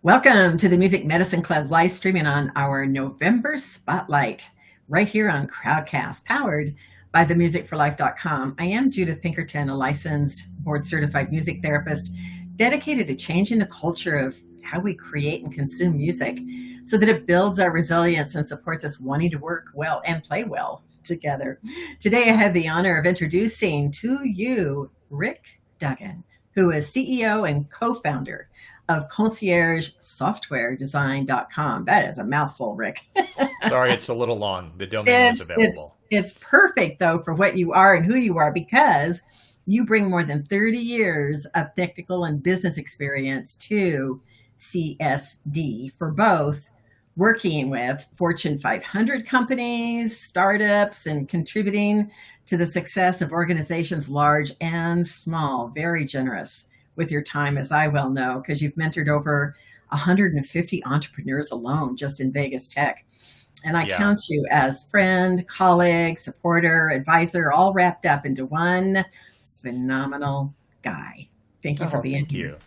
Welcome to the Music Medicine Club live streaming on our November Spotlight right here on Crowdcast, powered by themusicforlife.com. I am Judith Pinkerton, a licensed board certified music therapist dedicated to changing the culture of how we create and consume music so that it builds our resilience and supports us wanting to work well and play well together. Today, I have the honor of introducing to you Rick Duggan, who is CEO and co-founder of conciergesoftwaredesign.com. That is a mouthful, Rick. Sorry, it's a little long. The domain is available. It's perfect, though, for what you are and who you are, because you bring more than 30 years of technical and business experience to CSD for both working with Fortune 500 companies, startups, and contributing to the success of organizations large and small. Very generous with your time, as I well know, because you've mentored over 150 entrepreneurs alone just in Vegas tech. And I count you as friend, colleague, supporter, advisor, all wrapped up into one phenomenal guy. Thank you for being here.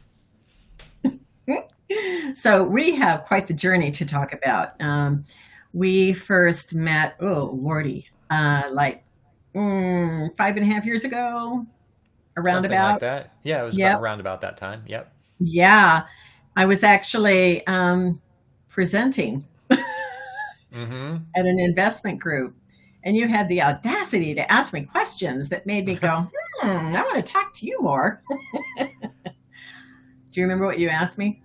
So we have quite the journey to talk about. We first met, like 5.5 years ago. Something like that. Yeah, it was around about that time. Yep. Yeah. I was actually presenting at an investment group, and you had the audacity to ask me questions that made me go, I want to talk to you more. Do you remember what you asked me?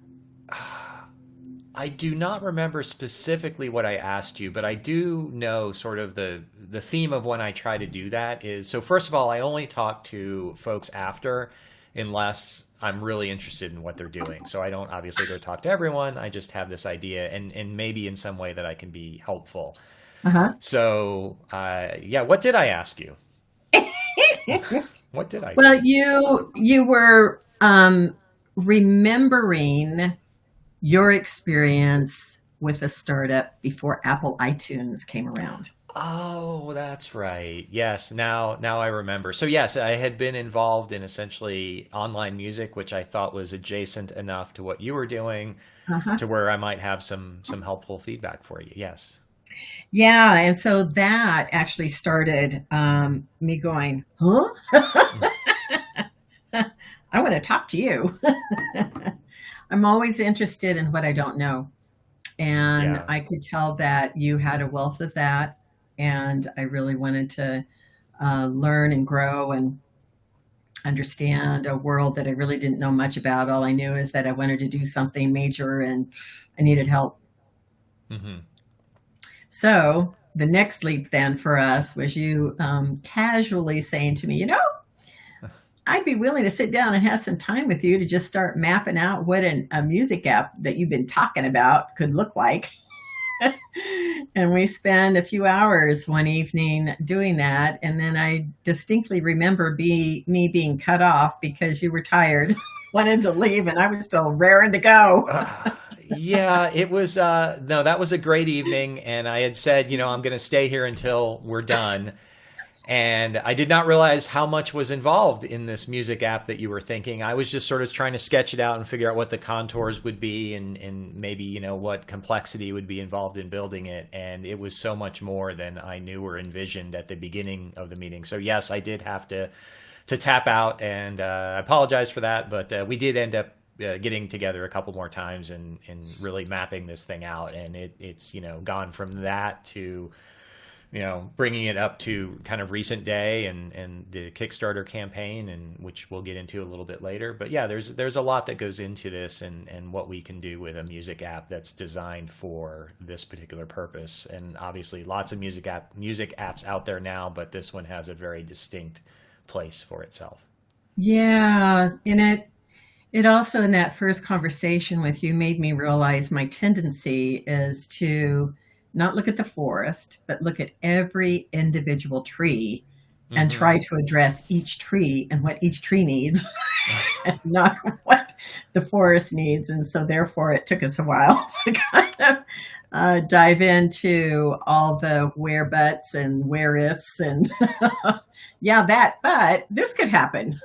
I do not remember specifically what I asked you, but I do know sort of the theme of when I try to do that is, so first of all, I only talk to folks after unless I'm really interested in what they're doing. So I don't obviously go talk to everyone. I just have this idea and maybe in some way that I can be helpful. So, what did I ask you? What did I say? Well, you were remembering your experience with a startup before Apple iTunes came around. Oh, that's right. Yes. Now I remember. So yes, I had been involved in essentially online music, which I thought was adjacent enough to what you were doing to where I might have some helpful feedback for you. Yes. Yeah. And so that actually started me going, huh? I want to talk to you. I'm always interested in what I don't know. And I could tell that you had a wealth of that. And I really wanted to learn and grow and understand a world that I really didn't know much about. All I knew is that I wanted to do something major and I needed help. So the next leap then for us was you casually saying to me, I'd be willing to sit down and have some time with you to just start mapping out what a music app that you've been talking about could look like. And we spent a few hours one evening doing that. And then I distinctly remember me being cut off because you were tired, wanted to leave, and I was still raring to go. It was, no, that was a great evening. And I had said, I'm going to stay here until we're done. And I did not realize how much was involved in this music app that you were thinking. I was just sort of trying to sketch it out and figure out what the contours would be and maybe, what complexity would be involved in building it. And it was so much more than I knew or envisioned at the beginning of the meeting. So yes, I did have to tap out, and I apologize for that. But we did end up getting together a couple more times and really mapping this thing out. And it's gone from that to bringing it up to kind of recent day and the Kickstarter campaign, and which we'll get into a little bit later. But yeah, there's a lot that goes into this and what we can do with a music app that's designed for this particular purpose. And obviously lots of music apps out there now, but this one has a very distinct place for itself. Yeah. And it also, in that first conversation with you, made me realize my tendency is to not look at the forest, but look at every individual tree and try to address each tree and what each tree needs and not what the forest needs. And so therefore it took us a while to kind of dive into all the where buts and where ifs and but this could happen.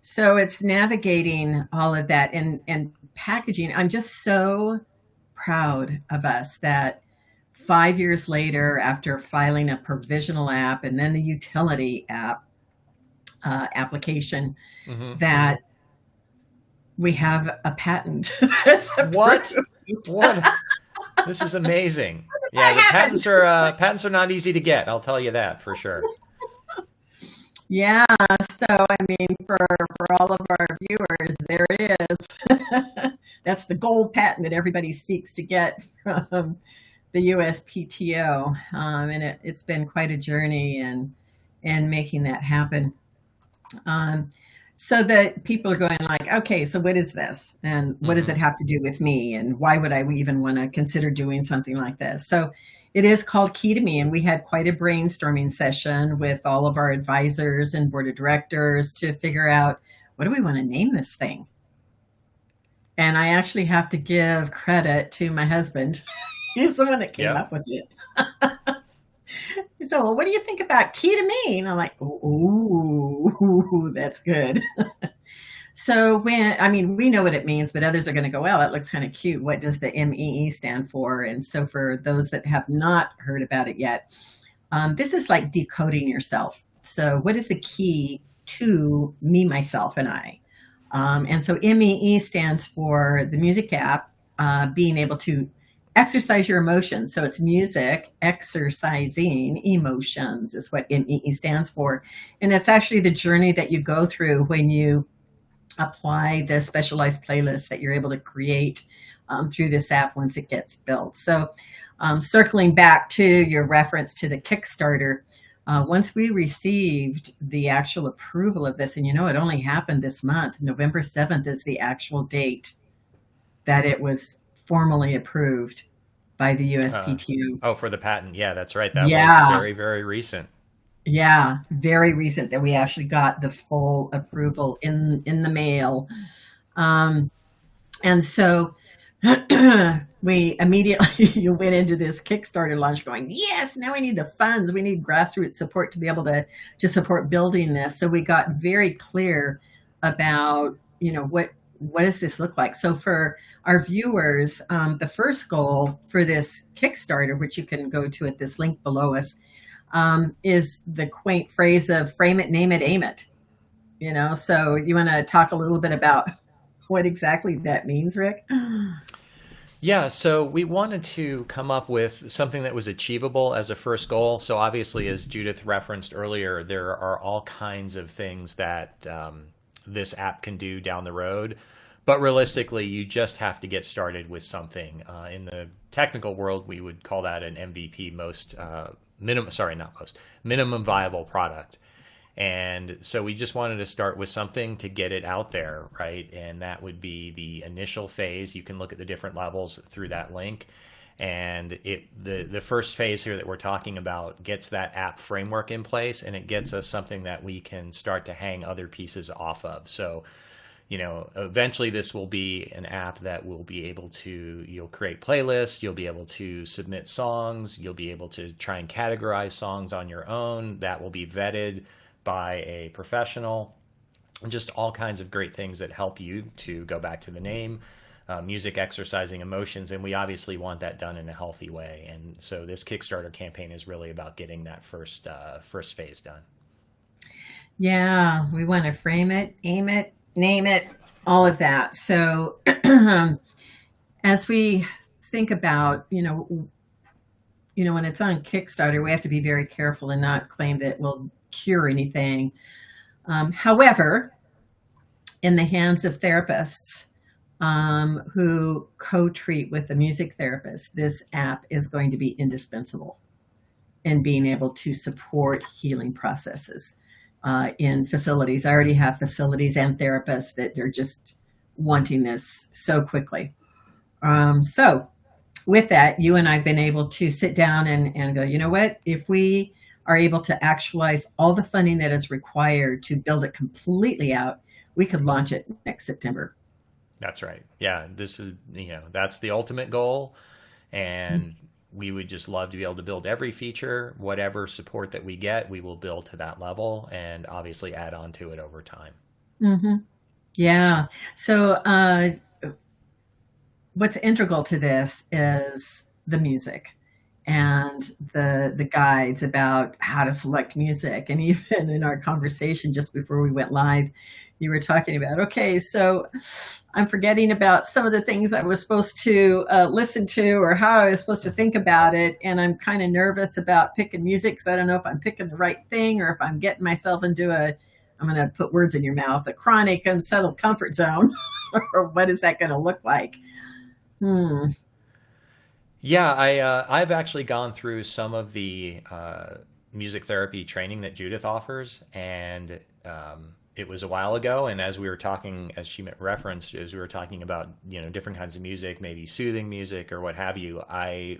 So it's navigating all of that and packaging, I'm just so proud of us that 5 years later, after filing a provisional app and then the utility app application, Hmm. that we have a patent that's What? approved. What? This is amazing. Yeah, That the happened. patents are not easy to get. I'll tell you that for sure. Yeah. So, I mean, for all of our viewers, there it is. That's the gold patent that everybody seeks to get from the USPTO. And it's been quite a journey in making that happen. Um, so that people are going like, okay, so what is this? And what does Hmm. it have to do with me? And why would I even want to consider doing something like this? So it is called Key2MEE, and we had quite a brainstorming session with all of our advisors and board of directors to figure out, what do we want to name this thing? And I actually have to give credit to my husband. He's the one that came Yep. up with it. He said, well, what do you think about Key2MEE? And I'm like, ooh, that's good. So I mean, we know what it means, but others are going to go, well, that looks kind of cute. What does the MEE stand for? And so for those that have not heard about it yet, this is like decoding yourself. So what is the key to me, myself, and I? And so MEE stands for the music app, being able to exercise your emotions. So it's music exercising emotions is what MEE stands for. And it's actually the journey that you go through when you apply the specialized playlist that you're able to create through this app once it gets built. So circling back to your reference to the Kickstarter, once we received the actual approval of this, and it only happened this month, November 7th is the actual date that it was formally approved by the Uh, USPTO. oh, for the patent. Yeah, that's right. That was Yeah, very, very recent. yeah, very recent that we actually got the full approval in the mail. Um, and so we immediately went into this Kickstarter launch going, yes, now we need the funds. We need grassroots support to be able to support building this. So we got very clear about, what does this look like? So for our viewers, the first goal for this Kickstarter, which you can go to at this link below us, is the quaint phrase of frame it, name it, aim it. So you want to talk a little bit about what exactly that means, Rick? Yeah, so we wanted to come up with something that was achievable as a first goal. So obviously, as Judith referenced earlier, there are all kinds of things that this app can do down the road. But realistically, you just have to get started with something. In the technical world, we would call that an MVP, minimum viable product. And so we just wanted to start with something to get it out there, right? And that would be the initial phase. You can look at the different levels through that link. And the first phase here that we're talking about gets that app framework in place, and it gets us something that we can start to hang other pieces off of. So, eventually this will be an app that will be able to, you'll create playlists, you'll be able to submit songs, you'll be able to try and categorize songs on your own. That will be vetted by a professional, and just all kinds of great things that help you to go back to the name, music exercising emotions. And we obviously want that done in a healthy way. And so this Kickstarter campaign is really about getting that first phase done. Yeah, we want to frame it, aim it, name it, all of that. So as we think about, when it's on Kickstarter, we have to be very careful and not claim that we'll cure anything. However, in the hands of therapists who co-treat with a music therapist, this app is going to be indispensable in being able to support healing processes in facilities. I already have facilities and therapists that they're just wanting this so quickly. So with that, you and I have been able to sit down and go, you know what, if we are able to actualize all the funding that is required to build it completely out, we could launch it next September. That's right. Yeah, this is, that's the ultimate goal. And we would just love to be able to build every feature. Whatever support that we get, we will build to that level and obviously add on to it over time. Mm-hmm. Yeah. So what's integral to this is the music and the guides about how to select music. And even in our conversation just before we went live, you were talking about, okay, so I'm forgetting about some of the things I was supposed to listen to or how I was supposed to think about it. And I'm kind of nervous about picking music because I don't know if I'm picking the right thing or if I'm getting myself into I'm going to put words in your mouth, a chronic unsettled comfort zone. Or what is that going to look like? Yeah, I've actually gone through some of the music therapy training that Judith offers, and it was a while ago. And as we were talking, as she referenced, as we were talking about different kinds of music, maybe soothing music or what have you, I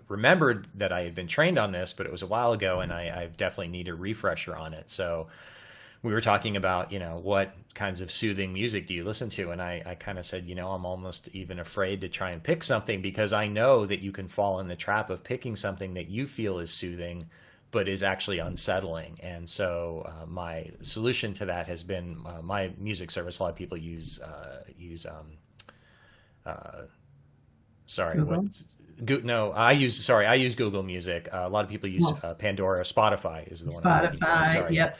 remembered that I had been trained on this, but it was a while ago, and I definitely need a refresher on it. So we were talking about, what kinds of soothing music do you listen to? And I kind of said, I'm almost even afraid to try and pick something because I know that you can fall in the trap of picking something that you feel is soothing, but is actually unsettling. And so my solution to that has been my music service. A lot of people use sorry, Google? no, I use Google Music. A lot of people use Pandora. Spotify is the one. Spotify, Sorry. yep.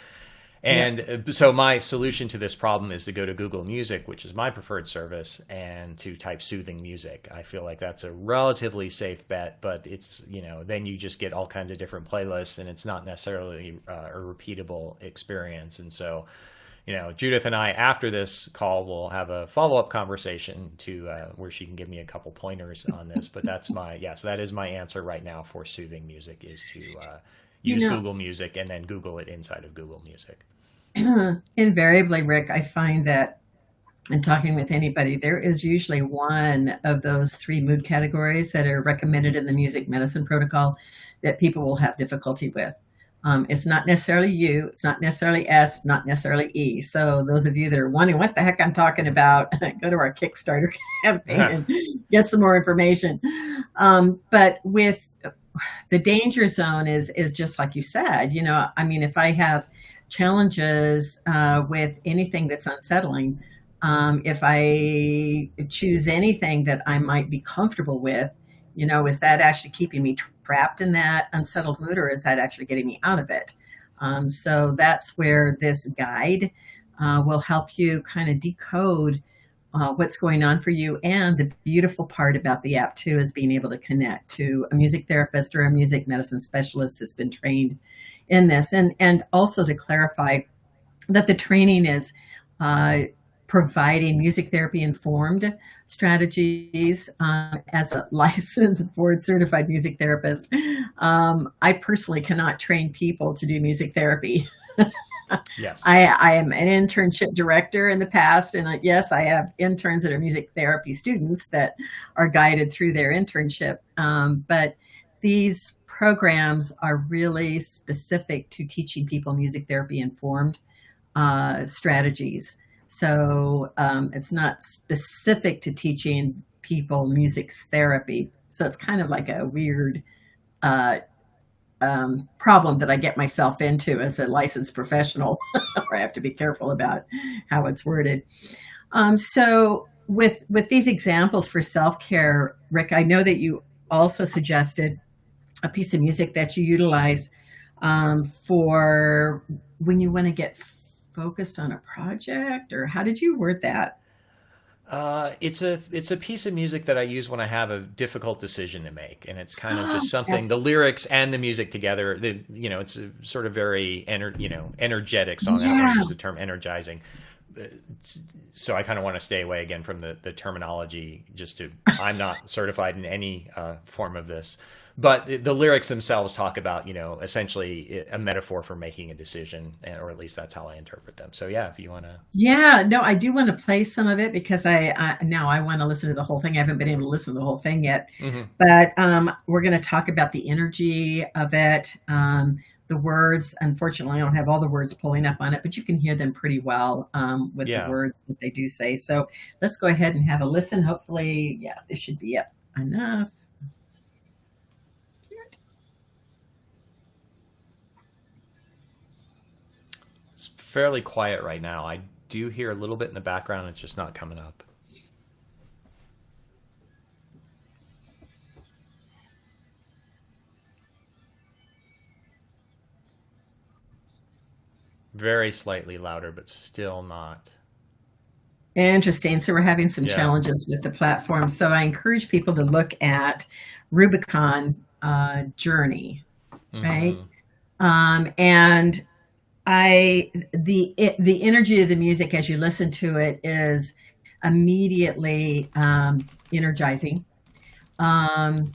And so my solution to this problem is to go to Google Music, which is my preferred service, and to type soothing music. I feel like that's a relatively safe bet, but it's, then you just get all kinds of different playlists, and it's not necessarily a repeatable experience. And so, Judith and I, after this call, will have a follow-up conversation to where she can give me a couple pointers on this. But that's so that is my answer right now for soothing music, is to use Google Music and then Google it inside of Google Music. Invariably, Rick, I find that in talking with anybody, there is usually one of those 3 mood categories that are recommended in the music medicine protocol that people will have difficulty with. It's not necessarily U, it's not necessarily S, not necessarily E. So those of you that are wondering what the heck I'm talking about, go to our Kickstarter campaign and get some more information. But with the danger zone is just like you said, if I have challenges with anything that's unsettling, if I choose anything that I might be comfortable with, is that actually keeping me trapped in that unsettled mood, or is that actually getting me out of it? So that's where this guide will help you kind of decode what's going on for you. And the beautiful part about the app too is being able to connect to a music therapist or a music medicine specialist that's been trained in this. And also to clarify that the training is providing music therapy informed strategies. As a licensed board certified music therapist, I personally cannot train people to do music therapy. Yes. I am an internship director in the past, and yes, I have interns that are music therapy students that are guided through their internship. But these programs are really specific to teaching people music therapy informed strategies. So it's not specific to teaching people music therapy. So it's kind of like a weird problem that I get myself into as a licensed professional, where I have to be careful about how it's worded. So with these examples for self-care, Rick, I know that you also suggested a piece of music that you utilize for when you want to get focused on a project, or how did you word that? It's a piece of music that I use when I have a difficult decision to make, and it's kind of just something. The lyrics and the music together, it's a sort of very energetic song. I don't want to use the term energizing, so I kind of want to stay away again from the terminology. I'm not certified in any form of this. But the lyrics themselves talk about, essentially a metaphor for making a decision, or at least that's how I interpret them. So yeah, if you want to. Yeah, no, I do want to play some of it because I now I want to listen to the whole thing. I haven't been able to listen to the whole thing yet, but we're going to talk about the energy of it. The words, unfortunately, I don't have all the words pulling up on it, but you can hear them pretty well with the words that they do say. So let's go ahead and have a listen. Hopefully, this should be enough. Fairly quiet right now. I do hear a little bit in the background. It's just not coming up. Very slightly louder, but still not. Interesting. So we're having some Yeah. challenges with the platform. So I encourage people to look at Rubicon Journey, right? Hmm. And the energy of the music as you listen to it is immediately energizing. Um,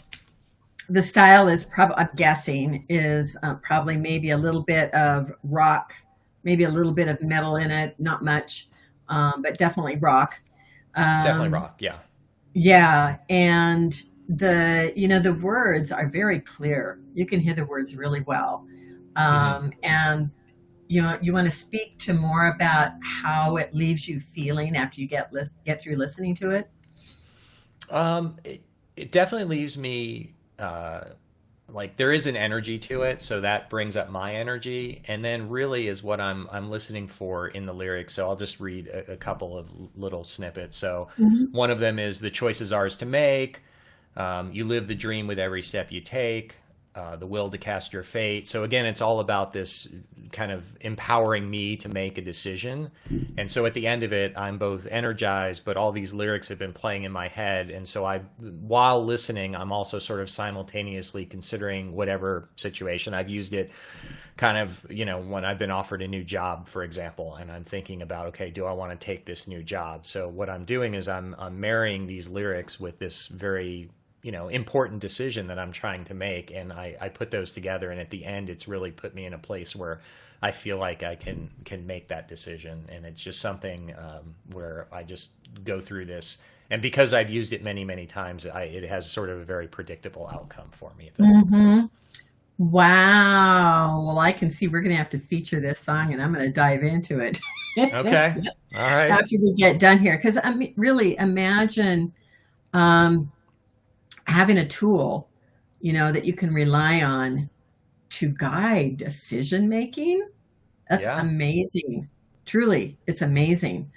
the style is probably, I'm guessing, is probably maybe a little bit of rock, maybe a little bit of metal in it, not much, but definitely rock. Definitely Um, rock. Yeah. yeah, and the words are very clear. You can hear the words really well, Hmm. and you want to speak to more about how it leaves you feeling after you get through listening to it. It definitely leaves me like there is an energy to it, so that brings up my energy, and then really is what I'm listening for in the lyrics. So I'll just read a couple of little snippets. So Mhm. one of them is the choice is ours to make. You live the dream with every step you take. The will to cast your fate. So again, it's all about this kind of empowering me to make a decision. And so at the end of it, I'm both energized, but all these lyrics have been playing in my head. And so while listening, I'm also sort of simultaneously considering whatever situation. I've used it kind of, when I've been offered a new job, for example, and I'm thinking about, okay, do I want to take this new job? So what I'm doing is I'm marrying these lyrics with this very important decision that I'm trying to make, and I put those together, and at the end it's really put me in a place where I feel like I can make that decision, and it's just something where I just go through this, and because I've used it many times, it has sort of a very predictable outcome for me, if that makes Hmm. sense. Wow. Well, I can see we're going to have to feature this song, and I'm going to dive into it Okay. All right. after we get done here. Because I mean, really imagine um, having a tool, that you can rely on to guide decision making. That's Yeah. amazing. Truly, it's amazing.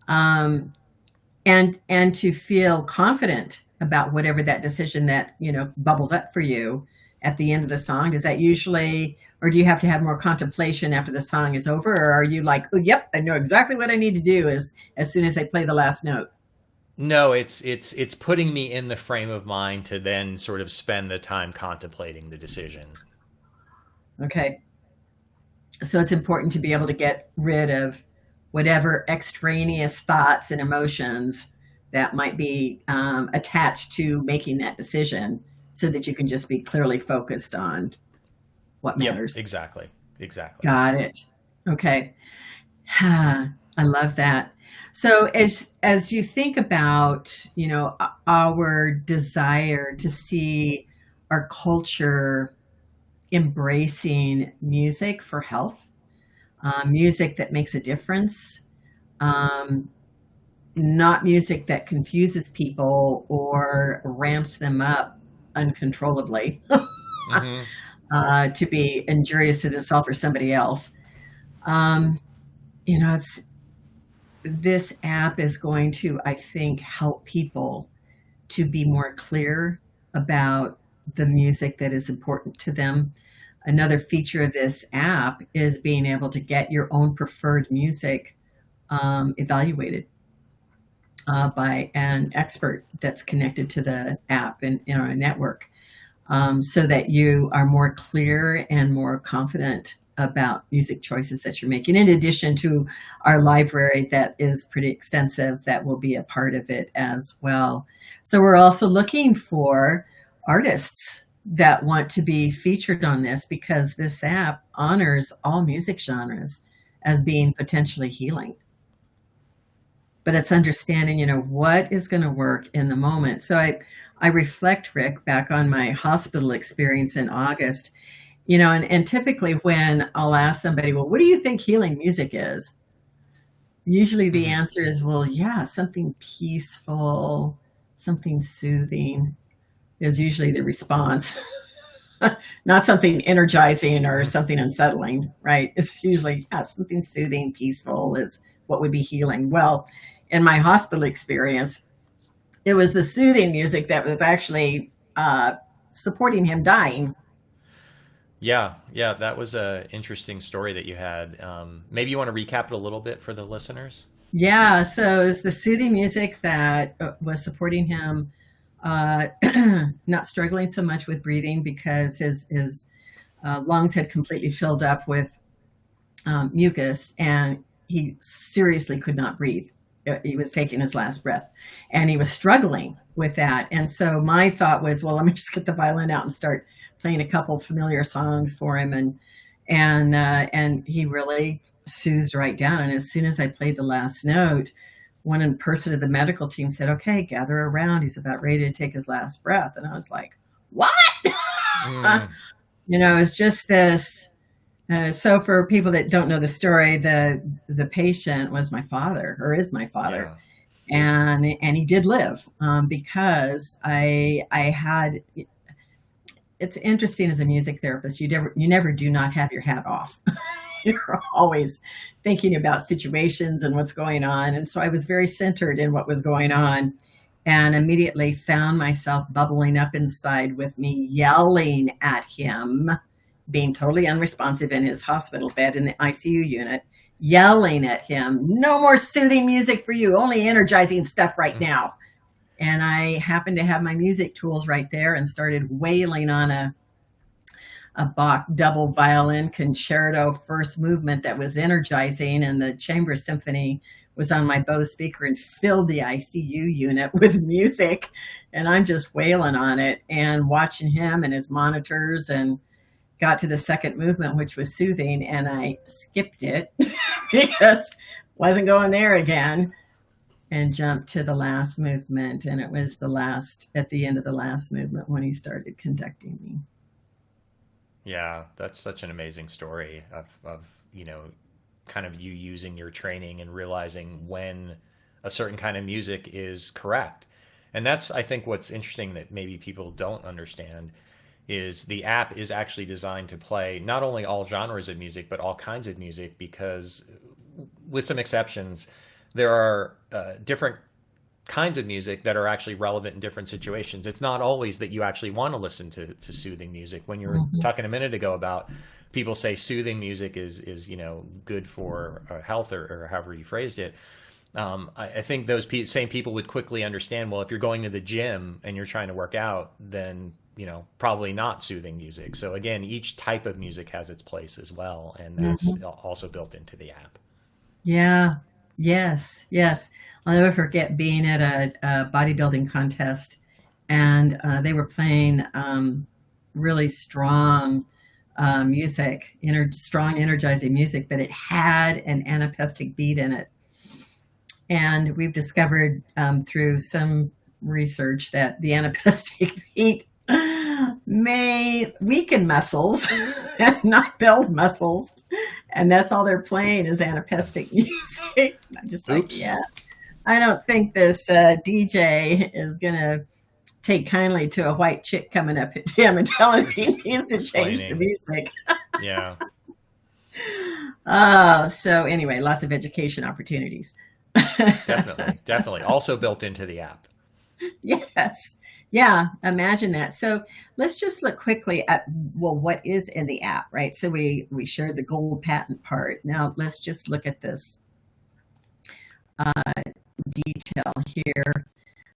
Um, and to feel confident about whatever that decision that bubbles up for you at the end of the song. Does that usually, or do you have to have more contemplation after the song is over, or are you like, oh, yep, I know exactly what I need to do as soon as they play the last note? No, it's putting me in the frame of mind to then sort of spend the time contemplating the decision. Okay, so it's important to be able to get rid of whatever extraneous thoughts and emotions that might be attached to making that decision, so that you can just be clearly focused on what Yep, matters. exactly. Exactly. Got it. Okay. I love that. So as you think about, our desire to see our culture embracing music for health, music that makes a difference, um, not music that confuses people or ramps them up uncontrollably Hmm. to be injurious to themselves or somebody else. Um, it's this app is going to, I think, help people to be more clear about the music that is important to them. Another feature of this app is being able to get your own preferred music evaluated by an expert that's connected to the app and in our network, so that you are more clear and more confident about music choices that you're making, in addition to our library that is pretty extensive, that will be a part of it as well. So we're also looking for artists that want to be featured on this, because this app honors all music genres as being potentially healing. But it's understanding, what is going to work in the moment. So I reflect, Rick, back on my hospital experience in August, and typically when I'll ask somebody, well, what do you think healing music is? Usually the Hmm. answer is, well, yeah, something peaceful, something soothing is usually the response. Not something energizing or Hmm. something unsettling, right? It's usually, yeah, something soothing, peaceful is what would be healing. Well, in my hospital experience, it was the soothing music that was actually supporting him dying. Yeah, that was a interesting story that you had. Maybe you want to recap it a little bit for the listeners. Yeah, so it's the soothing music that was supporting him, uh, not struggling so much with breathing because his lungs had completely filled up with mucus, and he seriously could not breathe. He was taking his last breath, and he was struggling with that. And so my thought was, well, let me just get the violin out and start playing a couple familiar songs for him, and he really soothed right down. And as soon as I played the last note, one person of the medical team said, "Okay, gather around. He's about ready to take his last breath." And I was like, "What?" Mm, It's just this. So for people that don't know the story, the patient was my father, or is my father, yeah. and he did live, because I had. It's interesting as a music therapist. You never do not have your hat off. You're always thinking about situations and what's going on, and so I was very centered in what was going on, and immediately found myself bubbling up inside with me yelling at him, being totally unresponsive in his hospital bed in the ICU unit, yelling at him, "No more soothing music for you, only energizing stuff right Mm, now." And I happened to have my music tools right there and started wailing on a Bach double violin concerto first movement that was energizing, and the chamber symphony was on my Bose speaker and filled the ICU unit with music. And I'm just wailing on it and watching him and his monitors, and got to the second movement, which was soothing, and I skipped it because wasn't going there again, and jumped to the last movement. And it was at the end of the last movement when he started conducting me. yeah, that's such an amazing story of kind of you using your training and realizing when a certain kind of music is correct. And that's, I think, what's interesting that maybe people don't understand is the app is actually designed to play not only all genres of music, but all kinds of music, because with some exceptions, there are different kinds of music that are actually relevant in different situations. It's not always that you actually want to listen to soothing music. When you were Mhm. talking a minute ago about people say soothing music is good for health, or however you phrased it. I think those same people would quickly understand, well, if you're going to the gym and you're trying to work out, then probably not soothing music. So again, each type of music has its place as well, and that's Mhm. also built into the app. Yeah. Yes. Yes. I'll never forget being at a bodybuilding contest, and they were playing really strong music, strong, energizing music, but it had an anapestic beat in it. And we've discovered through some research that the anapestic beat may weaken muscles and not build muscles. And that's all they're playing is anapestic music. I'm just like, Oops. yeah, I don't think this DJ is going to take kindly to a white chick coming up to him and telling him he Just needs to change the explaining. music. Yeah. So anyway, lots of education opportunities. Definitely, definitely. Also built into the app. Yes. Yeah, imagine that. So let's just look quickly at, well, what is in the app, right? So we shared the gold patent part. Now let's just look at this uh, detail here.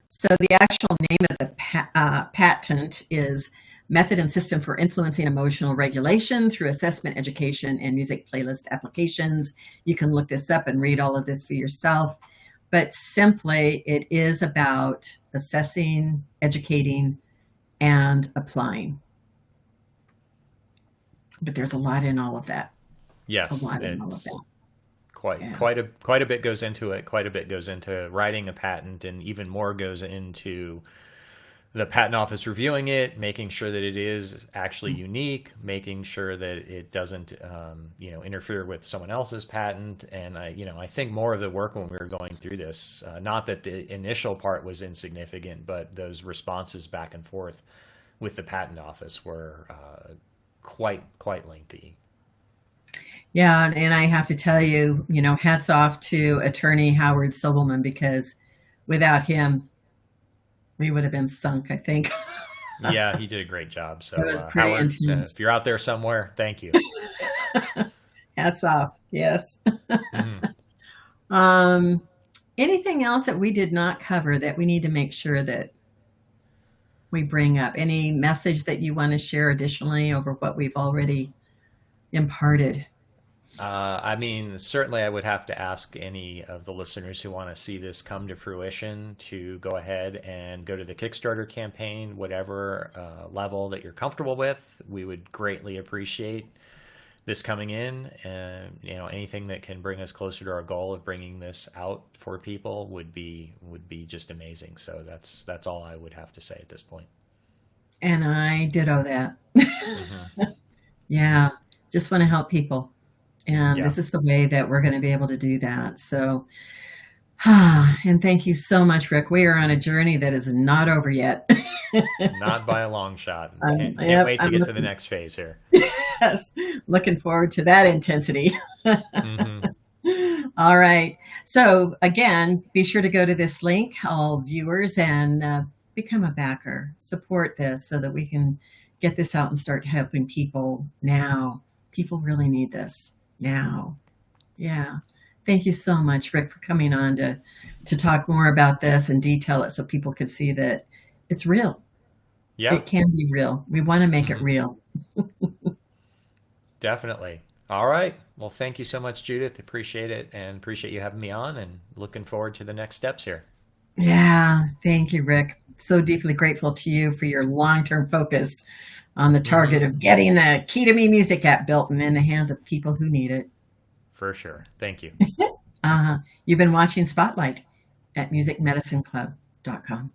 So the actual name of the patent is Method and System for Influencing Emotional Regulation through Assessment, Education, and Music Playlist Applications. You can look this up and read all of this for yourself. But simply, it is about assessing, educating, and applying. But there's a lot in all of that. A Yes, lot in all of it's that. quite Yeah. quite a bit goes into it. Quite a bit goes into writing a patent, and even more goes into the patent office reviewing it, making sure that it is actually unique, making sure that it doesn't, interfere with someone else's patent. And I think more of the work when we were going through this, not that the initial part was insignificant, but those responses back and forth with the patent office were quite lengthy. Yeah, and I have to tell you, hats off to attorney Howard Sobelman, because without him, we would have been sunk, I think. Yeah, he did a great job. So, It was pretty Howard, if intense. you're out there somewhere, thank you. Hats off. Yes. Mhm. Um, anything else that we did not cover that we need to make sure that we bring up? Any message that you want to share additionally over what we've already imparted? I mean, certainly I would have to ask any of the listeners who want to see this come to fruition to go ahead and go to the Kickstarter campaign, whatever level that you're comfortable with. We would greatly appreciate this coming in, and anything that can bring us closer to our goal of bringing this out for people would be just amazing. So that's all I would have to say at this point. And I ditto that. Hmm. Yeah, just want to help people. And Yeah, this is the way that we're going to be able to do that. So, and thank you so much, Rick. We are on a journey that is not over yet. not by a long shot. Can't Yep, wait to I'm get to the looking, next phase here. yes, looking forward to that intensity. Hmm. All right. So, again, be sure to go to this link, all viewers, and become a backer. Support this so that we can get this out and start helping people now. People really need this now. Yeah. Thank you so much, Rick, for coming on to talk more about this and detail it so people could see that it's real. Yeah. It can be real. We want to make it Hmm. real. Definitely. All right. Well, thank you so much, Judith. Appreciate it, and appreciate you having me on, and looking forward to the next steps here. Yeah. Thank you, Rick. So deeply grateful to you for your long-term focus on the Hmm. target of getting the Key2MEE music app built and in the hands of people who need it. For sure. Thank you. You've been watching Spotlight at musicmedicineclub.com.